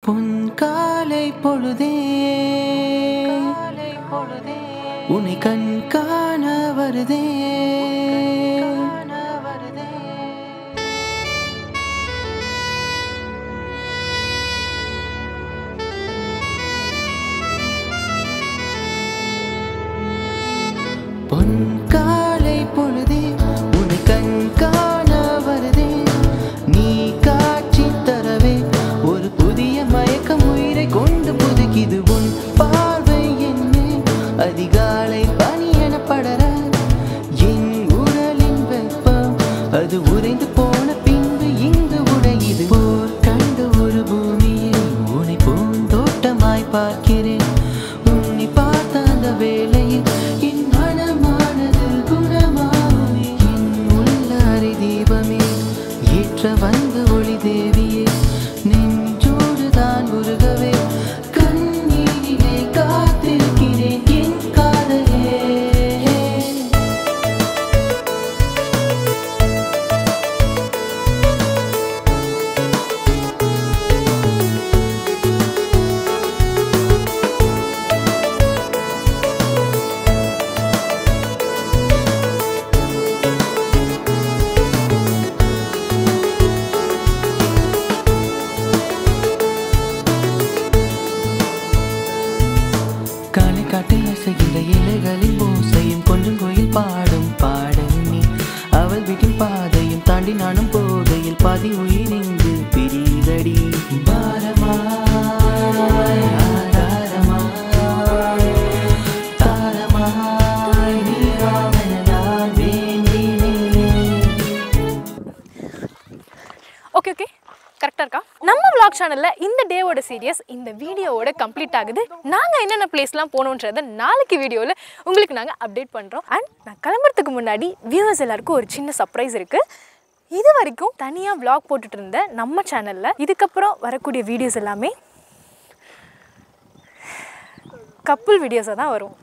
பொன்காலை பொழுதே உன்னை கண் காண வருதே பொன்காலை பொழுதே உன்னை கண் காண வருதே நீ காட்சி தரவே ஒரு புதிய மயக்கம் உயிரை கொண்டு புதுக்கிது உன் பார்வை என்ன அதிகாலை பனி என படர என் உடலின் வெப்பம் அது உறைந்து போன பின்பு இங்கு உடையுது போர் கண்டு ஒரு பூமியில் உன்னை பூந்தோட்டமாய் பார்க்கிறேன் உன்னை பார்த்த அந்த வேளையில் என் மனமானது குணமாகுமே என் உள்ளறை தீபமே ஏற்ற வந்து ஒளி தேவியே நெஞ்சோடு தான் உருகவே கண்ணீரிலே காத்திருக்கிறேன் என் காதலே காலை காட்டில் அசைகின்ற இலைகளின் ஓசையும் கொஞ்சம் கோயில் பாடும் பாடல் நீ அவள் வீட்டின் பாதையும் தாண்டி நானும் போகையில் பாதி உயிர் இங்கு பிரிதடி பாரமாய் ஆதாரமாய் தாரமாய் நீராமென நான் வேண்டினேன். ஓகே கரெக்டாக இருக்கா? நம்ம vlog சேனலில் இந்த டேவோட சீரியஸ் இந்த வீடியோவோட கம்ப்ளீட் ஆகுது. நாங்கள் என்னென்ன பிளேஸ்லாம் போகணுன்றதை நாளைக்கு வீடியோவில் உங்களுக்கு நாங்கள் அப்டேட் பண்ணுறோம். அண்ட் நான் கிளம்புறதுக்கு முன்னாடி வியூவர்ஸ் எல்லாருக்கும் ஒரு சின்ன சர்ப்ரைஸ் இருக்குது. இது வரைக்கும் தனியாக vlog போட்டுட்டு இருந்த நம்ம சேனலில் இதுக்கப்புறம் வரக்கூடிய வீடியோஸ் எல்லாமே கப்புள் வீடியோஸாக தான் வரும்.